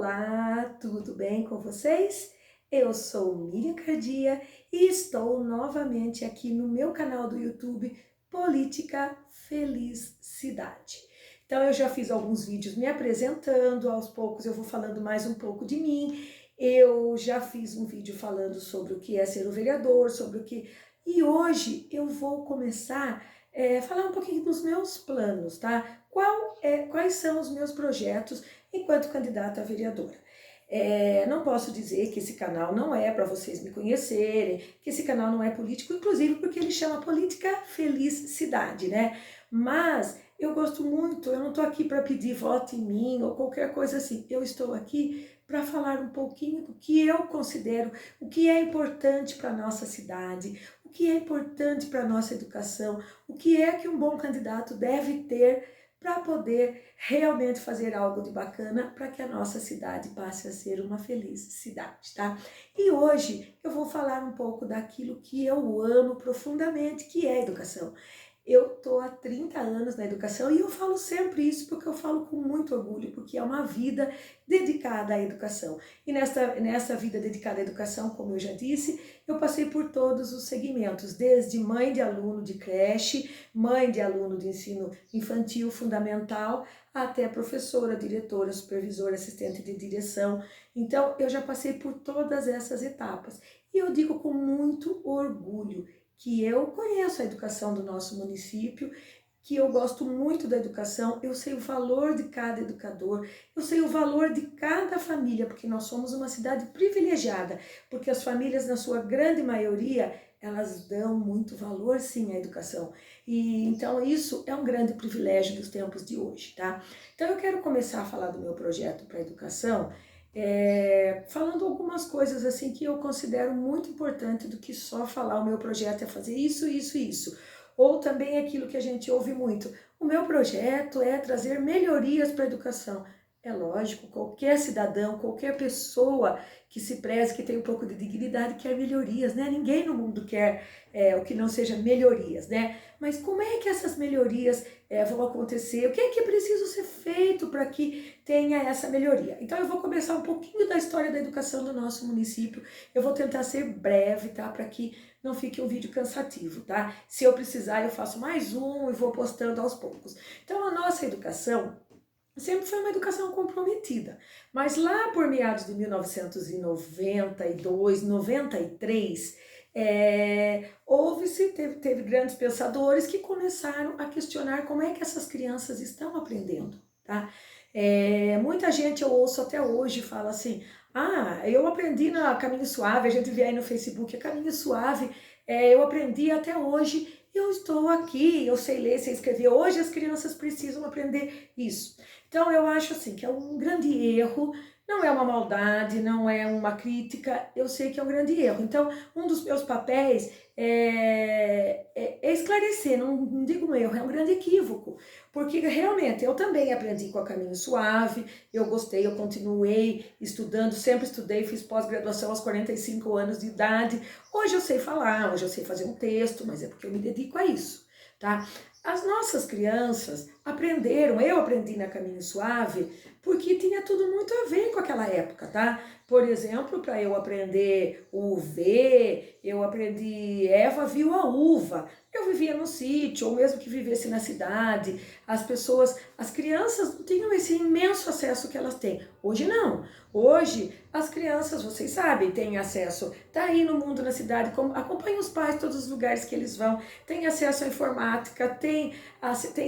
Olá, tudo bem com vocês? Eu sou Miriam Cardia e estou novamente aqui no meu canal do YouTube Política Felicidade. Então eu já fiz alguns vídeos me apresentando, aos poucos eu vou falando mais um pouco de mim. Eu já fiz um vídeo falando sobre o que é ser um vereador, sobre o que... E hoje eu vou começar a falar um pouquinho dos meus planos, tá? Quais são os meus projetos enquanto candidata a vereadora. Não posso dizer que esse canal não é para vocês me conhecerem, que esse canal não é político, inclusive porque ele chama Política Felicidade, né? Mas eu gosto muito, eu não estou aqui para pedir voto em mim ou qualquer coisa assim, eu estou aqui para falar um pouquinho do que eu considero, o que é importante para a nossa cidade, o que é importante para a nossa educação, o que é que um bom candidato deve ter para poder realmente fazer algo de bacana para que a nossa cidade passe a ser uma feliz cidade, tá? E hoje eu vou falar um pouco daquilo que eu amo profundamente, que é a educação. Eu estou há 30 anos na educação e eu falo sempre isso porque eu falo com muito orgulho, porque é uma vida dedicada à educação. E nessa vida dedicada à educação, como eu já disse, eu passei por todos os segmentos, desde mãe de aluno de creche, mãe de aluno de ensino infantil fundamental, até professora, diretora, supervisora, assistente de direção. Então, eu já passei por todas essas etapas. E eu digo com muito orgulho que eu conheço a educação do nosso município, que eu gosto muito da educação, eu sei o valor de cada educador, eu sei o valor de cada família, porque nós somos uma cidade privilegiada, porque as famílias, na sua grande maioria, elas dão muito valor, sim, à educação. E então isso é um grande privilégio dos tempos de hoje, tá? Então eu quero começar a falar do meu projeto para a educação, falando algumas coisas assim que eu considero muito importante do que só falar o meu projeto é fazer isso, isso, isso. Ou também aquilo que a gente ouve muito, o meu projeto é trazer melhorias para a educação. É lógico, qualquer cidadão, qualquer pessoa que se preze, que tem um pouco de dignidade, quer melhorias, né? Ninguém no mundo quer o que não seja melhorias, né? Mas como é que essas melhorias vão acontecer? O que é preciso ser feito para que tenha essa melhoria? Então eu vou começar um pouquinho da história da educação do nosso município. Eu vou tentar ser breve, tá? Para que não fique um vídeo cansativo, tá? Se eu precisar, eu faço mais um e vou postando aos poucos. Então a nossa educação sempre foi uma educação comprometida, mas lá por meados de 1992, 93, teve grandes pensadores que começaram a questionar como é que essas crianças estão aprendendo, tá? Muita gente eu ouço até hoje fala assim, eu aprendi na Caminho Suave, a gente vê aí no Facebook, a Caminho Suave, eu aprendi até hoje, eu estou aqui, eu sei ler, sei escrever, hoje as crianças precisam aprender isso. Então eu acho assim que é um grande erro, não é uma maldade, não é uma crítica, eu sei que é um grande erro. Então um dos meus papéis é esclarecer, não digo um erro, é um grande equívoco, porque realmente eu também aprendi com a Caminho Suave, eu gostei, eu continuei estudando, sempre estudei, fiz pós-graduação aos 45 anos de idade, hoje eu sei falar, hoje eu sei fazer um texto, mas é porque eu me dedico a isso, tá? As nossas crianças aprenderam, eu aprendi na Caminho Suave, porque tinha tudo muito a ver com aquela época, tá? Por exemplo, para eu aprender o V, eu aprendi Eva viu a uva. Eu vivia no sítio, ou mesmo que vivesse na cidade, as crianças não tinham esse imenso acesso que elas têm. Hoje não. Hoje, as crianças, vocês sabem, têm acesso, tá aí no mundo, na cidade, acompanha os pais todos os lugares que eles vão, tem acesso à informática, tem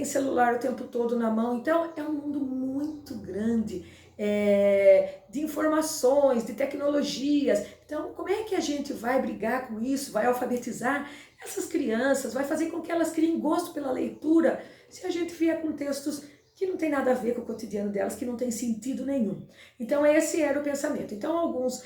celular o tempo todo na mão, então é um mundo muito grande de informações, de tecnologias. Então, como é que a gente vai brigar com isso, vai alfabetizar essas crianças, vai fazer com que elas criem gosto pela leitura, se a gente vier com textos que não tem nada a ver com o cotidiano delas, que não tem sentido nenhum. Então esse era o pensamento. Então alguns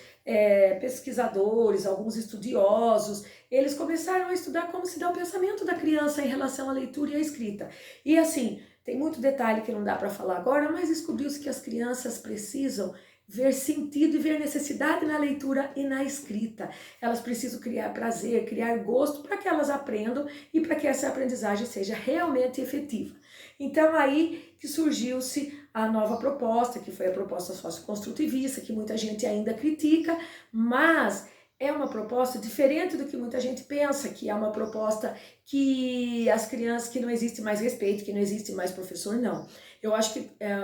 pesquisadores, alguns estudiosos, eles começaram a estudar como se dá o pensamento da criança em relação à leitura e à escrita. E assim, tem muito detalhe que não dá para falar agora, mas descobriu-se que as crianças precisam ver sentido e ver necessidade na leitura e na escrita. Elas precisam criar prazer, criar gosto para que elas aprendam e para que essa aprendizagem seja realmente efetiva. Então aí que surgiu-se a nova proposta, que foi a proposta socioconstrutivista, que muita gente ainda critica, mas é uma proposta diferente do que muita gente pensa, que é uma proposta que as crianças, que não existe mais respeito, que não existe mais professor, não. Eu acho que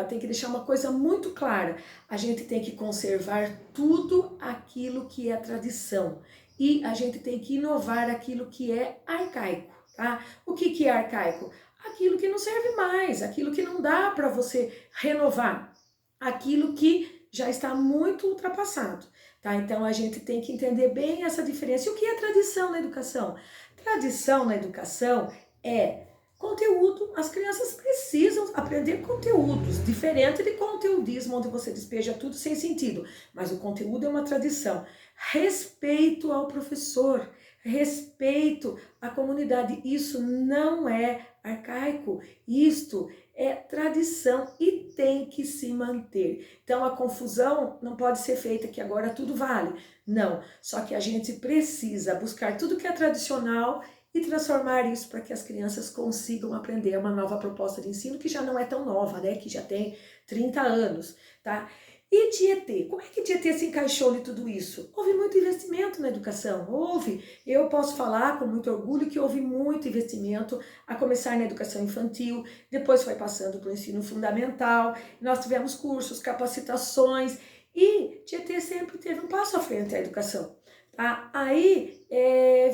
tem que deixar uma coisa muito clara, a gente tem que conservar tudo aquilo que é tradição e a gente tem que inovar aquilo que é arcaico, tá? O que é arcaico? Aquilo que não serve mais, aquilo que não dá para você renovar, aquilo que já está muito ultrapassado, tá? Então a gente tem que entender bem essa diferença. E o que é tradição na educação? Tradição na educação é conteúdo. As crianças precisam aprender conteúdos, diferente de conteudismo, onde você despeja tudo sem sentido. Mas o conteúdo é uma tradição. Respeito ao professor, respeito à comunidade. Isso não é arcaico, isto é tradição e tem que se manter. Então a confusão não pode ser feita que agora tudo vale. Não, só que a gente precisa buscar tudo que é tradicional e transformar isso para que as crianças consigam aprender uma nova proposta de ensino que já não é tão nova, né? Que já tem 30 anos, tá? E Tietê, como é que Tietê se encaixou em tudo isso? Houve muito investimento na educação, houve. Eu posso falar com muito orgulho que houve muito investimento, a começar na educação infantil, depois foi passando para o ensino fundamental, nós tivemos cursos, capacitações, e Tietê sempre teve um passo à frente à educação. Tá? Aí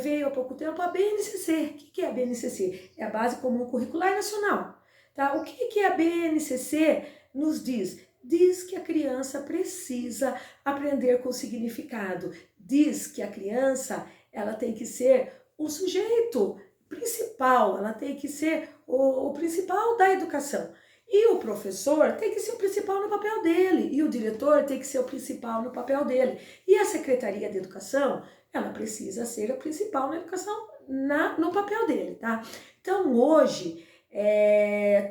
veio há pouco tempo a BNCC. O que é a BNCC? É a Base Comum Curricular Nacional. Tá? O que a BNCC nos diz? Diz que a criança precisa aprender com significado. Diz que a criança ela tem que ser um sujeito principal, ela tem que ser o principal da educação. E o professor tem que ser o principal no papel dele, e o diretor tem que ser o principal no papel dele. E a Secretaria de Educação, ela precisa ser a principal na educação, no papel dele, tá? Então hoje,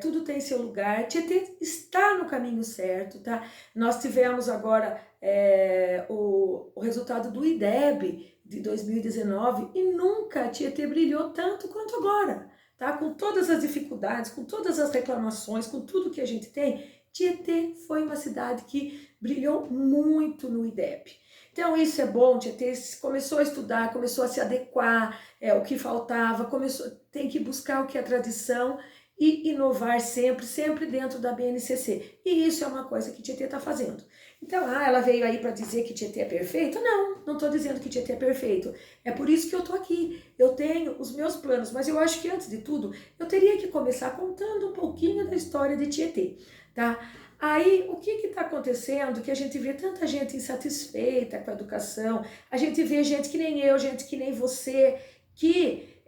tudo tem seu lugar, Tietê está no caminho certo, tá? Nós tivemos agora o resultado do IDEB de 2019 e nunca Tietê brilhou tanto quanto agora. Tá? Com todas as dificuldades, com todas as reclamações, com tudo que a gente tem, Tietê foi uma cidade que brilhou muito no IDEB. Então isso é bom, Tietê começou a estudar, começou a se adequar, o que faltava, tem que buscar o que é tradição e inovar sempre, sempre dentro da BNCC. E isso é uma coisa que Tietê está fazendo. Então, ela veio aí para dizer que Tietê é perfeito? Não estou dizendo que Tietê é perfeito. É por isso que eu estou aqui. Eu tenho os meus planos, mas eu acho que antes de tudo, eu teria que começar contando um pouquinho da história de Tietê, tá? Aí, o que está acontecendo? Que a gente vê tanta gente insatisfeita com a educação, a gente vê gente que nem eu, gente que nem você, que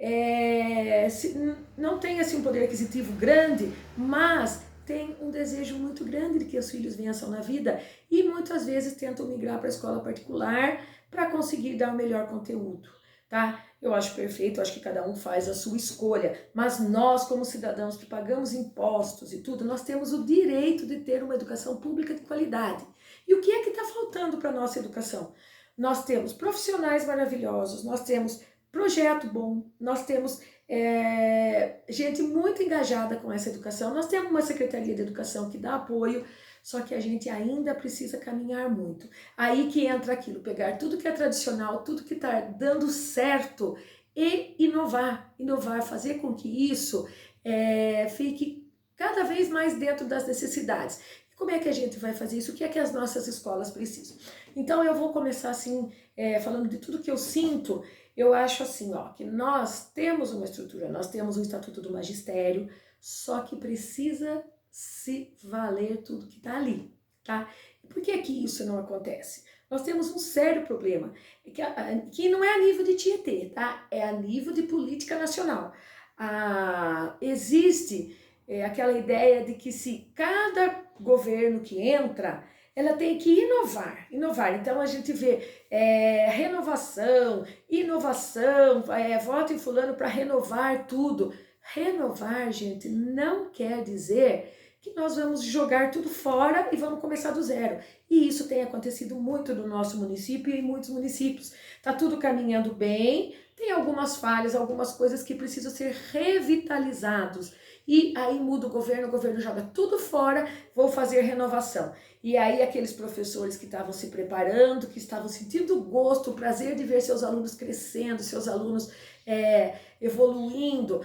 não tem assim, um poder aquisitivo grande, mas tem um desejo muito grande de que os filhos vençam na vida e muitas vezes tentam migrar para a escola particular para conseguir dar o melhor conteúdo, tá? Eu acho perfeito, eu acho que cada um faz a sua escolha, mas nós, como cidadãos que pagamos impostos e tudo, nós temos o direito de ter uma educação pública de qualidade. E o que é que está faltando para a nossa educação? Nós temos profissionais maravilhosos, nós temos projeto bom, nós temos gente muito engajada com essa educação, nós temos uma Secretaria de Educação que dá apoio, só que a gente ainda precisa caminhar muito. Aí que entra aquilo, pegar tudo que é tradicional, tudo que está dando certo e inovar, fazer com que isso fique cada vez mais dentro das necessidades. E como é que a gente vai fazer isso? O que é que as nossas escolas precisam? Então eu vou começar assim, falando de tudo que eu sinto. Eu acho assim, que nós temos uma estrutura, nós temos um Estatuto do Magistério, só que precisa se valer tudo que está ali, tá? E por que que isso não acontece? Nós temos um sério problema, que não é a nível de Tietê, tá? É a nível de política nacional. Existe aquela ideia de que se cada governo que entra, ela tem que inovar. Então a gente vê renovação, inovação, voto em fulano para renovar tudo. Renovar, gente, não quer dizer que nós vamos jogar tudo fora e vamos começar do zero. E isso tem acontecido muito no nosso município e em muitos municípios. Tá tudo caminhando bem, tem algumas falhas, algumas coisas que precisam ser revitalizados. e aí muda o governo joga tudo fora, vou fazer renovação. E aí aqueles professores que estavam se preparando, que estavam sentindo o gosto, o prazer de ver seus alunos crescendo, seus alunos evoluindo,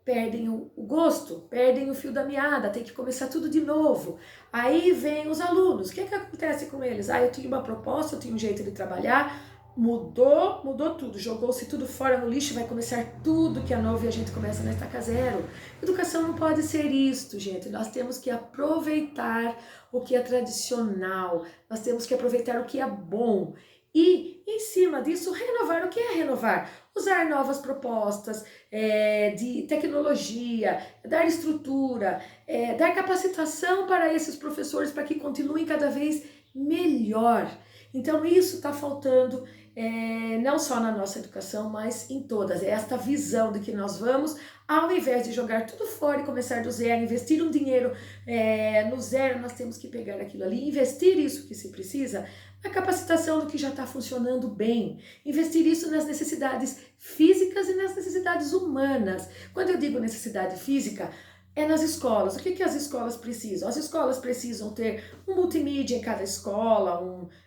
perdem o gosto, perdem o fio da meada, tem que começar tudo de novo. Aí vem os alunos, o que acontece com eles? Eu tinha uma proposta, eu tinha um jeito de trabalhar, mudou tudo, jogou-se tudo fora no lixo, vai começar tudo que é novo e a gente começa na estaca zero. Educação não pode ser isto, gente, nós temos que aproveitar o que é tradicional, nós temos que aproveitar o que é bom e, em cima disso, renovar. O que é renovar? Usar novas propostas de tecnologia, dar estrutura, dar capacitação para esses professores para que continuem cada vez melhor. Então isso está faltando não só na nossa educação, mas em todas. É esta visão de que nós vamos, ao invés de jogar tudo fora e começar do zero, investir um dinheiro no zero, nós temos que pegar aquilo ali, investir isso que se precisa, na capacitação do que já está funcionando bem, investir isso nas necessidades físicas e nas necessidades humanas. Quando eu digo necessidade física, é nas escolas. O que as escolas precisam? As escolas precisam ter um multimídia em cada escola,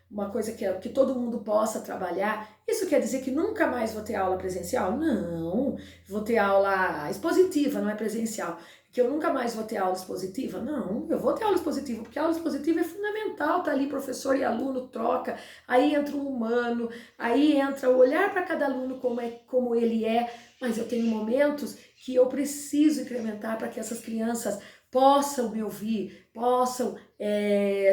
uma coisa que todo mundo possa trabalhar. Isso quer dizer que nunca mais vou ter aula presencial? Não, vou ter aula expositiva, não é presencial. Que eu nunca mais vou ter aula expositiva? Não, eu vou ter aula expositiva, porque a aula expositiva é fundamental, tá ali professor e aluno, troca, aí entra um humano, aí entra o olhar para cada aluno como ele é, mas eu tenho momentos que eu preciso incrementar para que essas crianças possam me ouvir, possam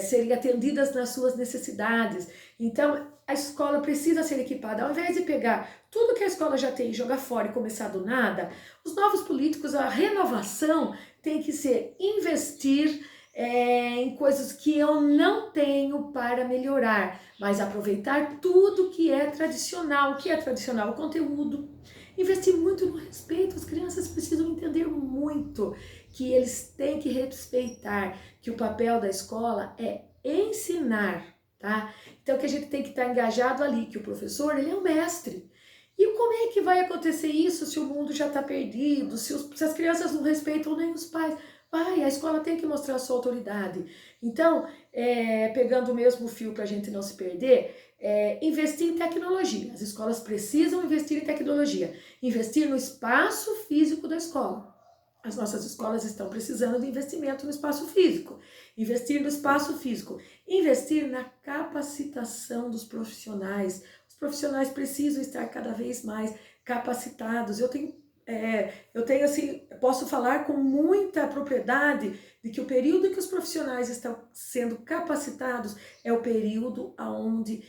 serem atendidas nas suas necessidades. Então, a escola precisa ser equipada. Ao invés de pegar tudo que a escola já tem e jogar fora e começar do nada, os novos políticos, a renovação tem que ser investir em coisas que eu não tenho para melhorar, mas aproveitar tudo que é tradicional. O que é tradicional? O conteúdo. Investir muito no respeito. As crianças precisam entender muito que eles têm que respeitar, que o papel da escola é ensinar, tá? Então que a gente tem que estar engajado ali, que o professor, ele é o mestre. E como é que vai acontecer isso se o mundo já está perdido, se as crianças não respeitam nem os pais? A escola tem que mostrar a sua autoridade. Então, pegando o mesmo fio para a gente não se perder, investir em tecnologia. As escolas precisam investir em tecnologia. Investir no espaço físico da escola. As nossas escolas estão precisando de investimento no espaço físico. Investir no espaço físico. Investir na capacitação dos profissionais. Os profissionais precisam estar cada vez mais capacitados. Eu tenho assim, posso falar com muita propriedade de que o período que os profissionais estão sendo capacitados é o período onde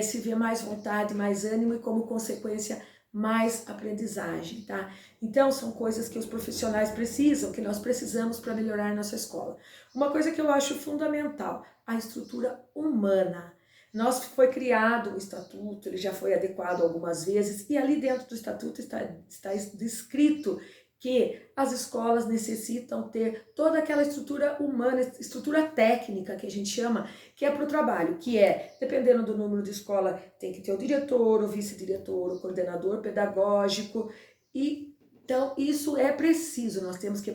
se vê mais vontade, mais ânimo e, como consequência, mais aprendizagem, tá? Então, são coisas que os profissionais precisam, que nós precisamos para melhorar nossa escola. Uma coisa que eu acho fundamental, a estrutura humana. Foi criado o estatuto, ele já foi adequado algumas vezes, e ali dentro do estatuto está descrito que as escolas necessitam ter toda aquela estrutura humana, estrutura técnica que a gente chama, que é para o trabalho, que dependendo do número de escola, tem que ter o diretor, o vice-diretor, o coordenador pedagógico, e então isso é preciso, nós temos que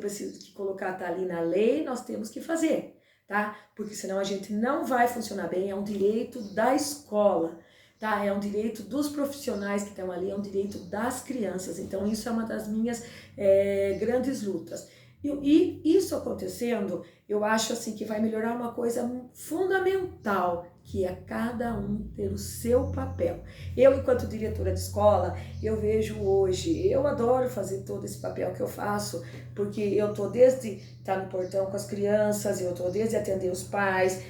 colocar, tá ali na lei, nós temos que fazer, tá? Porque senão a gente não vai funcionar bem, é um direito da escola, tá? É um direito dos profissionais que estão ali, é um direito das crianças. Então isso é uma das minhas grandes lutas. E isso acontecendo, eu acho assim que vai melhorar uma coisa fundamental, que é cada um ter o seu papel. Eu, enquanto diretora de escola, eu vejo hoje, eu adoro fazer todo esse papel que eu faço, porque eu tô desde estar no portão com as crianças, eu tô desde atender os pais,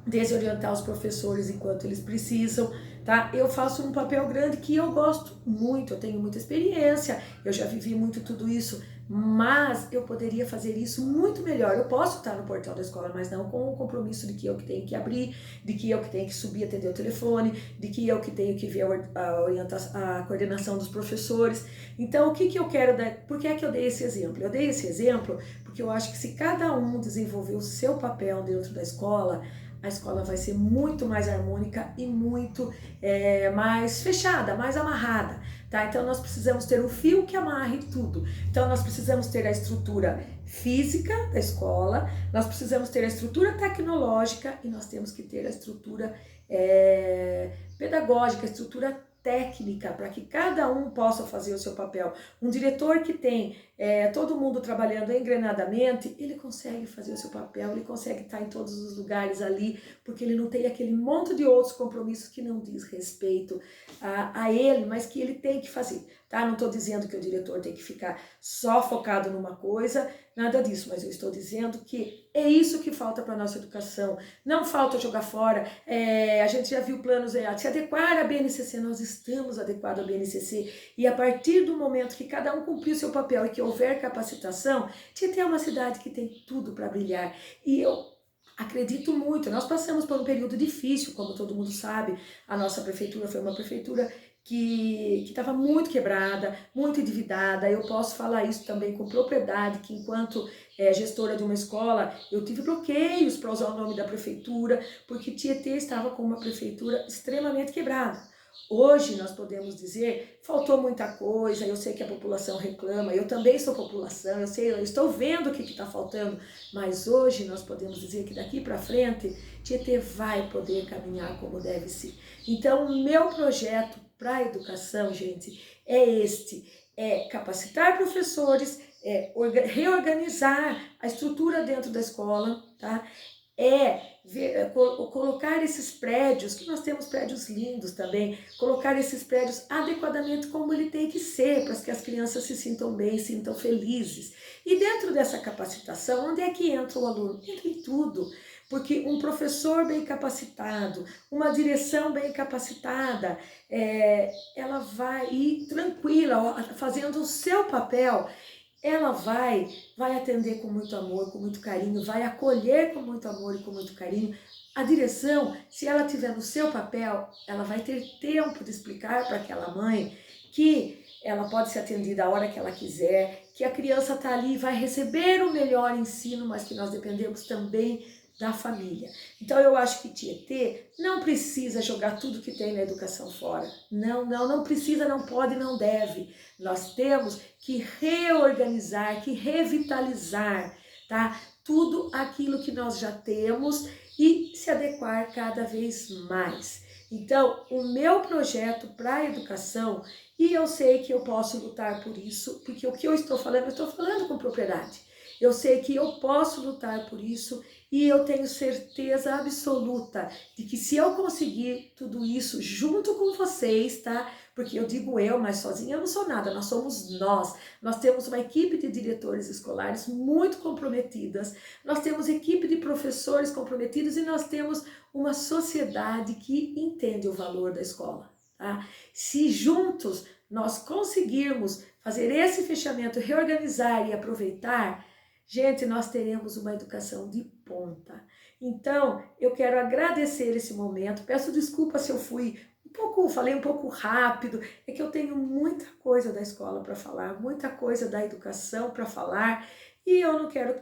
desde orientar os professores enquanto eles precisam, tá? Eu faço um papel grande que eu gosto muito, eu tenho muita experiência, eu já vivi muito tudo isso, mas eu poderia fazer isso muito melhor. Eu posso estar no portão da escola, mas não com o compromisso de que eu que tenho que abrir, de que eu que tenho que subir, atender o telefone, de que eu que tenho que ver a coordenação dos professores. Então, o que eu quero dar? Por que é que eu dei esse exemplo? Eu dei esse exemplo porque eu acho que se cada um desenvolver o seu papel dentro da escola, a escola vai ser muito mais harmônica e muito mais fechada, mais amarrada, tá? Então nós precisamos ter um fio que amarre tudo. Então nós precisamos ter a estrutura física da escola, nós precisamos ter a estrutura tecnológica e nós temos que ter a estrutura pedagógica, a estrutura técnica, para que cada um possa fazer o seu papel. Um diretor que tem todo mundo trabalhando engrenadamente, ele consegue fazer o seu papel, ele consegue estar em todos os lugares ali, porque ele não tem aquele monte de outros compromissos que não diz respeito a ele, mas que ele tem que fazer, tá? Não estou dizendo que o diretor tem que ficar só focado numa coisa, nada disso, mas eu estou dizendo que é isso que falta para a nossa educação. Não falta jogar fora, a gente já viu planos se adequar à BNCC, nós estamos adequados à BNCC, e a partir do momento que cada um cumprir o seu papel e que houver capacitação, Tietê é uma cidade que tem tudo para brilhar. E eu acredito muito, nós passamos por um período difícil, como todo mundo sabe, a nossa prefeitura foi uma prefeitura que estava muito quebrada, muito endividada. Eu posso falar isso também com propriedade, que enquanto gestora de uma escola, eu tive bloqueios para usar o nome da prefeitura, porque Tietê estava com uma prefeitura extremamente quebrada. Hoje nós podemos dizer, faltou muita coisa, eu sei que a população reclama, eu também sou população, eu estou vendo o que está faltando, mas hoje nós podemos dizer que daqui para frente, Tietê vai poder caminhar como deve ser. Então, o meu projeto para a educação, gente, é capacitar professores, reorganizar a estrutura dentro da escola, tá? Colocar esses prédios, que nós temos prédios lindos também, colocar esses prédios adequadamente como ele tem que ser, para que as crianças se sintam bem, se sintam felizes. E dentro dessa capacitação, onde é que entra o aluno? Entra em tudo. Porque um professor bem capacitado, uma direção bem capacitada, ela vai ir tranquila, fazendo o seu papel, ela vai atender com muito amor, com muito carinho, vai acolher com muito amor e com muito carinho. A direção, se ela tiver no seu papel, ela vai ter tempo de explicar para aquela mãe que ela pode ser atendida a hora que ela quiser, que a criança está ali e vai receber o melhor ensino, mas que nós dependemos também da família. Então eu acho que Tietê não precisa jogar tudo que tem na educação fora. Não precisa, não pode, não deve. Nós temos que reorganizar, que revitalizar, tá? Tudo aquilo que nós já temos e se adequar cada vez mais. Então, o meu projeto para a educação, e eu sei que eu posso lutar por isso, porque o que eu estou falando com propriedade. Eu sei que eu posso lutar por isso e eu tenho certeza absoluta de que se eu conseguir tudo isso junto com vocês, tá? Porque eu digo eu, mas sozinha eu não sou nada, nós somos nós. Nós temos uma equipe de diretores escolares muito comprometidas, nós temos equipe de professores comprometidos e nós temos uma sociedade que entende o valor da escola, tá? Se juntos nós conseguirmos fazer esse fechamento, reorganizar e aproveitar, gente, nós teremos uma educação de ponta. Então, eu quero agradecer esse momento. Peço desculpa se eu falei um pouco rápido. É que eu tenho muita coisa da escola para falar, muita coisa da educação para falar. E eu não quero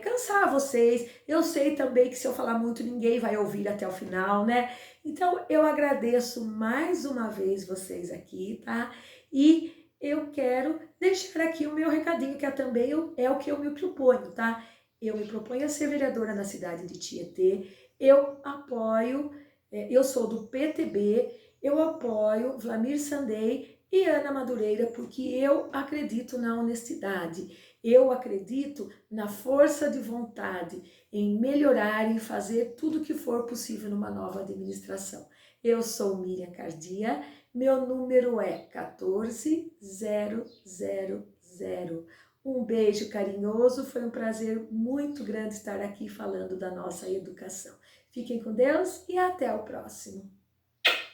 cansar vocês. Eu sei também que se eu falar muito, ninguém vai ouvir até o final, né? Então, eu agradeço mais uma vez vocês aqui, tá? E eu quero deixar aqui o meu recadinho, que também é o que eu me proponho, tá? Eu me proponho a ser vereadora na cidade de Tietê, eu apoio, eu sou do PTB, eu apoio Vlamir Sandei e Ana Madureira, porque eu acredito na honestidade, eu acredito na força de vontade, em melhorar, em fazer tudo o que for possível numa nova administração. Eu sou Miriam Cardia, meu número é 14000. Um beijo carinhoso, foi um prazer muito grande estar aqui falando da nossa educação. Fiquem com Deus e até o próximo.